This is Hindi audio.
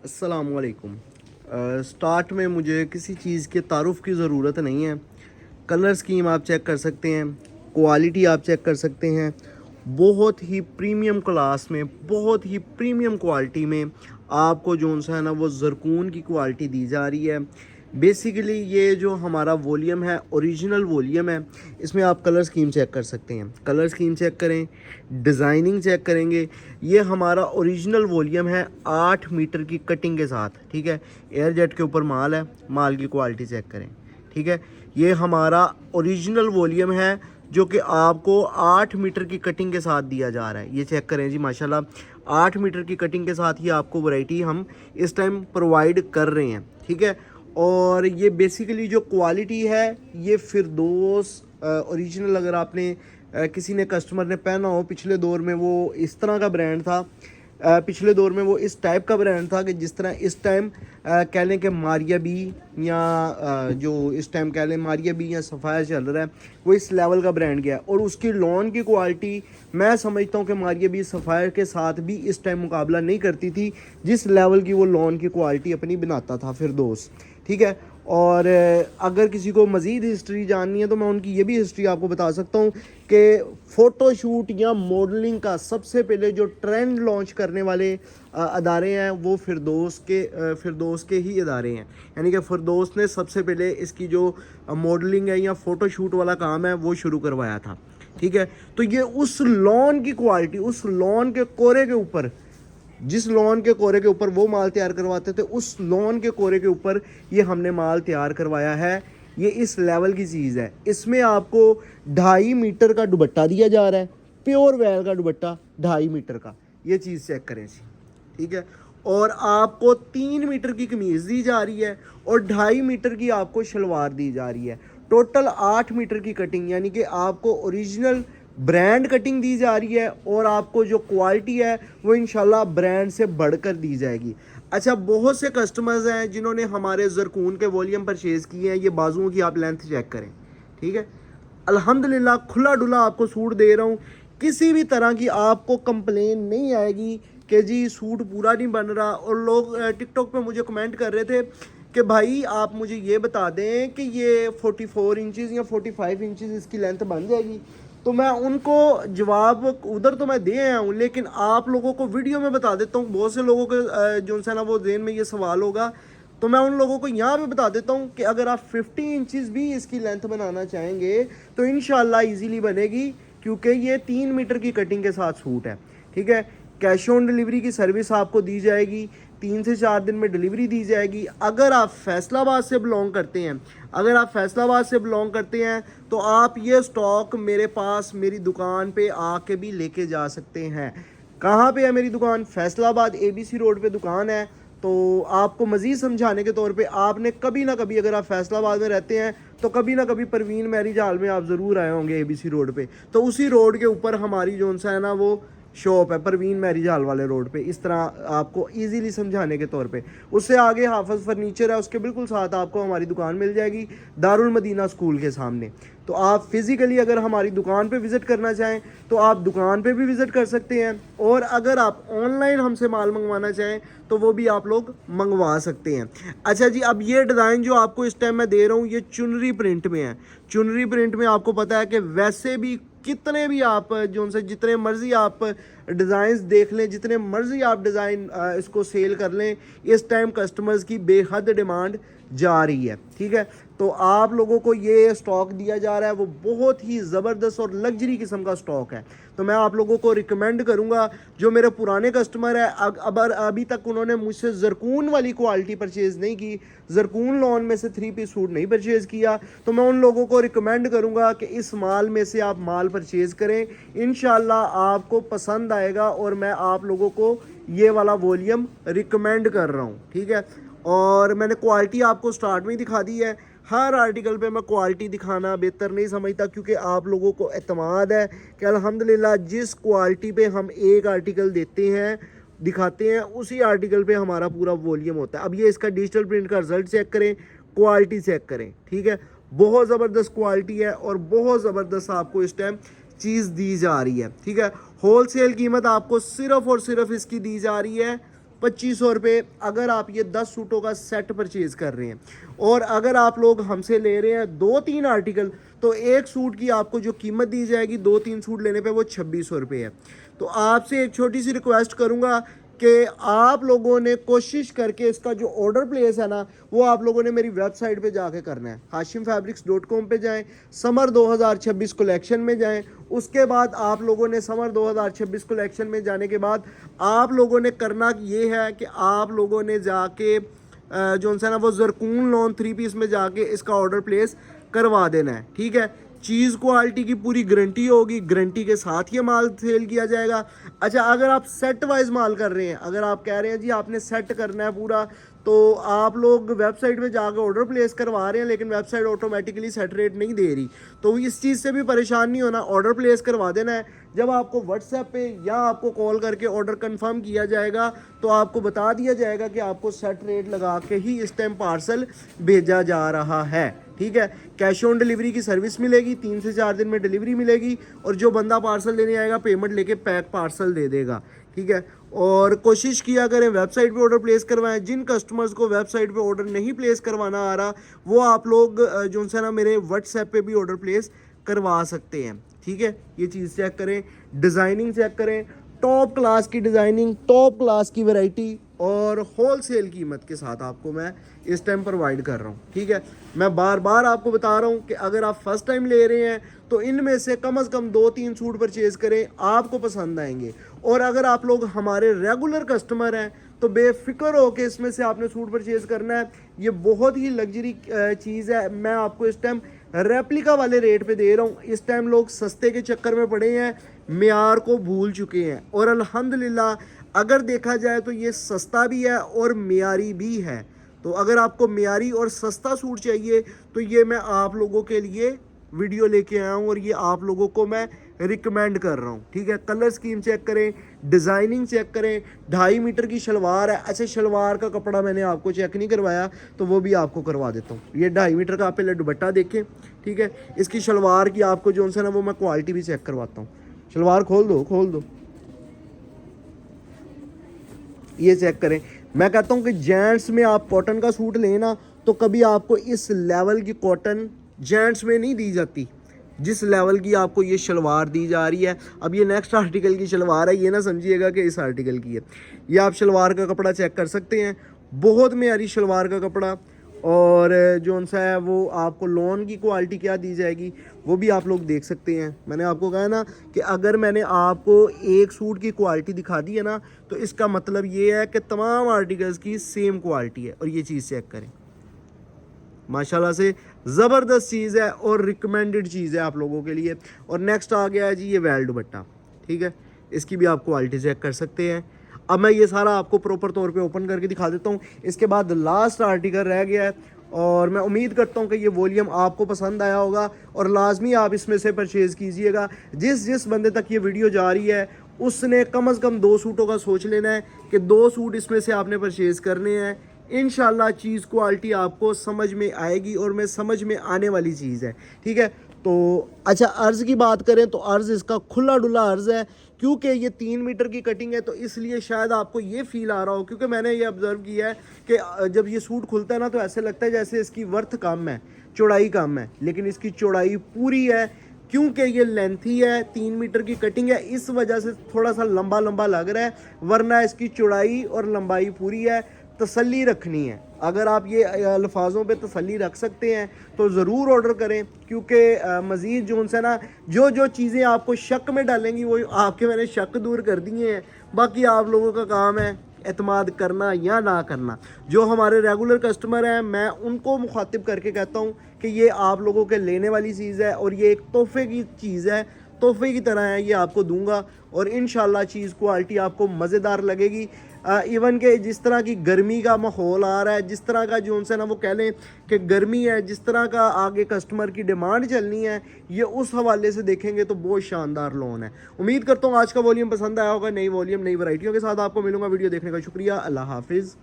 अस्सलामुअलैकुम। स्टार्ट में मुझे किसी चीज़ के तारुफ़ की ज़रूरत नहीं है। कलर स्कीम आप चेक कर सकते हैं, क्वालिटी आप चेक कर सकते हैं। बहुत ही प्रीमियम क्लास में, बहुत ही प्रीमियम क्वालिटी में आपको जोन सा है ना वो ज़रकून की क्वालिटी दी जा रही है। बेसिकली ये जो हमारा वॉल्यूम है ओरिजिनल वॉल्यूम है। इसमें आप कलर स्कीम चेक कर सकते हैं, कलर स्कीम चेक करें, डिज़ाइनिंग चेक करेंगे। ये हमारा ओरिजिनल वॉल्यूम है 8 मीटर की कटिंग के साथ, ठीक है। एयर जेट के ऊपर माल है, माल की क्वालिटी चेक करें, ठीक है। ये हमारा ओरिजिनल वॉल्यूम है जो कि आपको 8 मीटर की कटिंग के साथ दिया जा रहा है। ये चेक करें जी, माशाल्लाह 8 मीटर की कटिंग के साथ ही आपको वैरायटी हम इस टाइम प्रोवाइड कर रहे हैं, ठीक है। और ये बेसिकली जो क्वालिटी है ये फिरदौस ओरिजिनल, अगर आपने किसी ने कस्टमर ने पहना हो, पिछले दौर में वो इस तरह का ब्रांड था, पिछले दौर में वो इस टाइप का ब्रांड था कि जिस तरह इस टाइम कह लें कि मारिया बी या जो इस टाइम कह लें मारिया बी या सफ़ायर चल रहा है, वो इस लेवल का ब्रांड गया। और उसकी लॉन की क्वालिटी मैं समझता हूँ कि मारिया बी सफ़ायर के साथ भी इस टाइम मुकाबला नहीं करती थी जिस लेवल की वो लॉन की क्वालिटी अपनी बनाता था फिरदौस, ठीक है। और अगर किसी को मज़ीद हिस्ट्री जाननी है तो मैं उनकी ये भी हिस्ट्री आपको बता सकता हूँ कि फ़ोटोशूट या मॉडलिंग का सबसे पहले जो ट्रेंड लॉन्च करने वाले अदारे हैं वो फिरदौस के ही अदारे हैं। यानी कि फिरदौस ने सबसे पहले इसकी जो मॉडलिंग है या फ़ोटोशूट वाला काम है वो शुरू करवाया था, ठीक है। तो ये उस लॉन की क्वालिटी, उस लॉन के कोरे के ऊपर, जिस लॉन के कोरे के ऊपर वो माल तैयार करवाते थे, उस लॉन के कोरे के ऊपर ये हमने माल तैयार करवाया है। ये इस लेवल की चीज़ है। इसमें आपको 2.5 मीटर का दुपट्टा दिया जा रहा है, प्योर वैल का दुपट्टा 2.5 मीटर का। ये चीज़ चेक करें जी, ठीक है। और आपको 3 मीटर की कमीज़ दी जा रही है और 2.5 मीटर की आपको शलवार दी जा रही है। टोटल 8 मीटर की कटिंग, यानी कि आपको ओरिजिनल ब्रांड कटिंग दी जा रही है और आपको जो क्वालिटी है वो इंशाल्लाह ब्रांड से बढ़कर दी जाएगी। अच्छा, बहुत से कस्टमर्स हैं जिन्होंने हमारे ज़रकून के वॉल्यूम परचेज़ किए हैं। ये बाजुओं की आप लेंथ चेक करें, ठीक है। अल्हम्दुलिल्लाह खुला डुला आपको सूट दे रहा हूँ। किसी भी तरह की आपको कंप्लेन नहीं आएगी कि जी सूट पूरा नहीं बन रहा। और लोग टिकटॉक पे मुझे कमेंट कर रहे थे कि भाई आप मुझे ये बता दें कि ये 44 इंचज़ या 45 इंचज़ इसकी लेंथ बन जाएगी। तो मैं उनको जवाब उधर तो मैं दे आया हूँ, लेकिन आप लोगों को वीडियो में बता देता हूँ। बहुत से लोगों के जो है ना वो जेहन में ये सवाल होगा, तो मैं उन लोगों को यहाँ पे बता देता हूँ कि अगर आप 50 इंचज़ भी इसकी लेंथ बनाना चाहेंगे तो इंशाल्लाह इजीली बनेगी, क्योंकि ये 3 मीटर की कटिंग के साथ सूट है, ठीक है। कैश ऑन डिलीवरी की सर्विस आपको दी जाएगी, 3 से 4 दिन में डिलीवरी दी जाएगी। अगर आप फैसलाबाद से बिलोंग करते हैं, अगर आप फैसलाबाद से बिलोंग करते हैं तो आप ये स्टॉक मेरे पास मेरी दुकान पे आके भी लेके जा सकते हैं। कहाँ पे है मेरी दुकान? फैसलाबाद ABC रोड पे दुकान है। तो आपको मज़ीद समझाने के तौर पे, आपने कभी ना कभी, अगर आप फैसलाबाद में रहते हैं तो कभी ना कभी परवीन मैरिज हॉल में आप ज़रूर आए होंगे ABC रोड पे। तो उसी रोड के ऊपर हमारी जो सा है ना वो शॉप है, परवीन मैरिज हॉल वाले रोड पे। इस तरह आपको इजीली समझाने के तौर पे। उससे आगे हाफिज़ फर्नीचर है, उसके बिल्कुल साथ आपको हमारी दुकान मिल जाएगी दारुल मदीना स्कूल के सामने। तो आप फिज़िकली अगर हमारी दुकान पे विज़िट करना चाहें तो आप दुकान पे भी विज़िट कर सकते हैं, और अगर आप ऑनलाइन हमसे माल मंगवाना चाहें तो वो भी आप लोग मंगवा सकते हैं। अच्छा जी, अब ये डिज़ाइन जो आपको इस टाइम मैं दे रहा हूँ ये चुनरी प्रिंट में है। चुनरी प्रिंट में आपको पता है कि वैसे भी कितने भी आप जो उनसे जितने मर्ज़ी आप डिज़ाइंस देख लें, जितने मर्ज़ी आप डिज़ाइन इसको सेल कर लें, इस टाइम कस्टमर्स की बेहद डिमांड जा रही है, ठीक है। तो आप लोगों को ये स्टॉक दिया जा रहा है वो बहुत ही ज़बरदस्त और लग्जरी किस्म का स्टॉक है। तो मैं आप लोगों को रिकमेंड करूंगा, जो मेरे पुराने कस्टमर है अभी तक उन्होंने मुझसे ज़रकून वाली क्वालिटी परचेज़ नहीं की, ज़रकून लॉन में से 3 पीस सूट नहीं परचेज़ किया, तो मैं उन लोगों को रिकमेंड करूंगा कि इस माल में से आप माल परचेज़ करें। इंशाल्लाह आपको पसंद आएगा और मैं आप लोगों को ये वाला वॉल्यूम रिकमेंड कर रहा हूँ, ठीक है। और मैंने क्वालिटी आपको स्टार्ट में ही दिखा दी है। हर आर्टिकल पे मैं क्वालिटी दिखाना बेहतर नहीं समझता, क्योंकि आप लोगों को एतमाद है कि अल्हम्दुलिल्लाह जिस क्वालिटी पे हम एक आर्टिकल देते हैं, दिखाते हैं, उसी आर्टिकल पे हमारा पूरा वॉल्यूम होता है। अब ये इसका डिजिटल प्रिंट का रिजल्ट चेक करें, क्वालिटी चेक करें, ठीक है। बहुत ज़बरदस्त क्वालिटी है और बहुत ज़बरदस्त आपको इस टाइम चीज़ दी जा रही है, ठीक है। होल सेल कीमत आपको सिर्फ़ और सिर्फ इसकी दी जा रही है ₹2500 अगर आप ये 10 सूटों का सेट परचेज़ कर रहे हैं। और अगर आप लोग हमसे ले रहे हैं 2-3 आर्टिकल, तो एक सूट की आपको जो कीमत दी जाएगी 2-3 सूट लेने पे वो ₹2600 है। तो आपसे एक छोटी सी रिक्वेस्ट करूँगा कि आप लोगों ने कोशिश करके इसका जो ऑर्डर प्लेस है ना, वो आप लोगों ने मेरी वेबसाइट पे जाके करना है। hashimfabrics.com पे जाएं, समर 2026 कलेक्शन में जाएं। उसके बाद आप लोगों ने समर 2026 कलेक्शन में जाने के बाद आप लोगों ने करना ये है कि आप लोगों ने जाके जो सा ना वो जरकून लॉन 3 पीस में जाके इसका ऑर्डर प्लेस करवा देना है। ठीक है, चीज़ क्वालिटी की पूरी गारंटी होगी, गारंटी के साथ ये माल सेल किया जाएगा। अच्छा, अगर आप सेट वाइज माल कर रहे हैं, अगर आप कह रहे हैं जी आपने सेट करना है पूरा, तो आप लोग वेबसाइट में जाकर ऑर्डर प्लेस करवा रहे हैं लेकिन वेबसाइट ऑटोमेटिकली सेट रेट नहीं दे रही, तो इस चीज़ से भी परेशान नहीं होना। ऑर्डर प्लेस करवा देना है। जब आपको व्हाट्सएप पे या आपको कॉल करके ऑर्डर कंफर्म किया जाएगा तो आपको बता दिया जाएगा कि आपको सेट रेट लगा के ही इस टाइम पार्सल भेजा जा रहा है। ठीक है, कैश ऑन डिलीवरी की सर्विस मिलेगी, 3 से 4 दिन में डिलीवरी मिलेगी और जो बंदा पार्सल लेने आएगा पेमेंट लेके पैक पार्सल दे देगा। ठीक है, और कोशिश किया करें वेबसाइट पे ऑर्डर प्लेस करवाएं। जिन कस्टमर्स को वेबसाइट पे ऑर्डर नहीं प्लेस करवाना आ रहा, वो आप लोग जो है ना मेरे व्हाट्सएप पे भी ऑर्डर प्लेस करवा सकते हैं। ठीक है, ये चीज़ चेक करें, डिज़ाइनिंग चेक करें, टॉप क्लास की डिज़ाइनिंग, टॉप क्लास की वैरायटी और होलसेल कीमत के साथ आपको मैं इस टाइम प्रोवाइड कर रहा हूँ। ठीक है, मैं बार बार आपको बता रहा हूँ कि अगर आप फर्स्ट टाइम ले रहे हैं तो इनमें से कम 2-3 सूट परचेज़ करें, आपको पसंद आएंगे। और अगर आप लोग हमारे रेगुलर कस्टमर हैं तो बेफिक्र हो के इसमें से आपने सूट परचेज़ करना है। ये बहुत ही लग्जरी चीज़ है। मैं आपको इस टाइम रेप्लिका वाले रेट पे दे रहा हूँ। इस टाइम लोग सस्ते के चक्कर में पड़े हैं, मेयार को भूल चुके हैं। और अल्हम्दुलिल्लाह अगर देखा जाए तो ये सस्ता भी है और मेयारी भी है। तो अगर आपको मेयारी और सस्ता सूट चाहिए तो ये मैं आप लोगों के लिए वीडियो लेके आया हूँ और ये आप लोगों को मैं रिकमेंड कर रहा हूँ। ठीक है, कलर स्कीम चेक करें, डिज़ाइनिंग चेक करें। 2.5 मीटर की शलवार है। अच्छा, शलवार का कपड़ा मैंने आपको चेक नहीं करवाया तो वो भी आपको करवा देता हूँ। ये 2.5 मीटर का आप पहले दुपट्टा देखें। ठीक है, इसकी शलवार की आपको जो है ना वो मैं क्वालिटी भी चेक करवाता हूँ। शलवार खोल दो, ये चेक करें। मैं कहता हूँ कि जेंट्स में आप कॉटन का सूट लेना तो कभी आपको इस लेवल की कॉटन जेंट्स में नहीं दी जाती जिस लेवल की आपको ये शलवार दी जा रही है। अब ये नेक्स्ट आर्टिकल की शलवार है, ये ना समझिएगा कि इस आर्टिकल की है। ये आप शलवार का कपड़ा चेक कर सकते हैं, बहुत मेयारी शलवार का कपड़ा। और जो सा है वो आपको लॉन की क्वालिटी क्या दी जाएगी वो भी आप लोग देख सकते हैं। मैंने आपको कहा ना कि अगर मैंने आपको एक सूट की क्वालिटी दिखा दी है ना तो इसका मतलब ये है कि तमाम आर्टिकल्स की सेम क्वालिटी है। और ये चीज़ चेक करें, माशाल्लाह से ज़बरदस्त चीज़ है और रिकमेंडेड चीज़ है आप लोगों के लिए। और नेक्स्ट आ गया है जी ये वेल दुपट्टा। ठीक है, इसकी भी आप क्वालिटी चेक कर सकते हैं। अब मैं ये सारा आपको प्रॉपर तौर पे ओपन करके दिखा देता हूँ। इसके बाद लास्ट आर्टिकल रह गया है और मैं उम्मीद करता हूँ कि ये वॉल्यूम आपको पसंद आया होगा और लाजमी आप इसमें से परचेज़ कीजिएगा। जिस बंदे तक ये वीडियो जा रही है उसने कम से कम 2 सूटों का सोच लेना है कि 2 सूट इसमें से आपने परचेज़ करने हैं। इंशाल्लाह चीज़ क्वालिटी आपको समझ में आएगी और मैं समझ में आने वाली चीज़ है। ठीक है, तो अच्छा, अर्ज़ की बात करें तो अर्ज़ इसका खुला डुला अर्ज़ है क्योंकि ये 3 मीटर की कटिंग है तो इसलिए शायद आपको ये फील आ रहा हो। क्योंकि मैंने ये ऑब्ज़र्व किया है कि जब ये सूट खुलता है ना तो ऐसे लगता है जैसे इसकी वर्थ कम है, चौड़ाई कम है, लेकिन इसकी चौड़ाई पूरी है क्योंकि ये लेंथी है, 3 मीटर की कटिंग है, इस वजह से थोड़ा सा लंबा लंबा लग रहा है, वरना इसकी चौड़ाई और लंबाई पूरी है। तसल्ली रखनी है, अगर आप ये अल्फाजों पे तसल्ली रख सकते हैं तो ज़रूर ऑर्डर करें क्योंकि मज़ीद जो उनसे ना जो चीज़ें आपको शक में डालेंगी वो आपके मैंने शक दूर कर दिए हैं। बाकी आप लोगों का काम है एतमाद करना या ना करना। जो हमारे रेगुलर कस्टमर हैं मैं उनको मुखातिब करके कहता हूँ कि ये आप लोगों के लेने वाली चीज़ है और ये एक तोहफे की चीज़ है, तोहफे की तरह है, ये आपको दूंगा और इंशाल्लाह चीज़ क्वालिटी आपको मज़ेदार लगेगी। इवन के जिस तरह की गर्मी का माहौल आ रहा है, जिस तरह का जो उनसे ना वो कह लें कि गर्मी है, जिस तरह का आगे कस्टमर की डिमांड चलनी है, ये उस हवाले से देखेंगे तो बहुत शानदार लोन है। उम्मीद करता हूँ आज का वॉल्यूम पसंद आया होगा। नई वॉल्यूम नई वैरायटियों के साथ आपको मिलूंगा। वीडियो देखने का शुक्रिया। अल्लाह हाफिज़।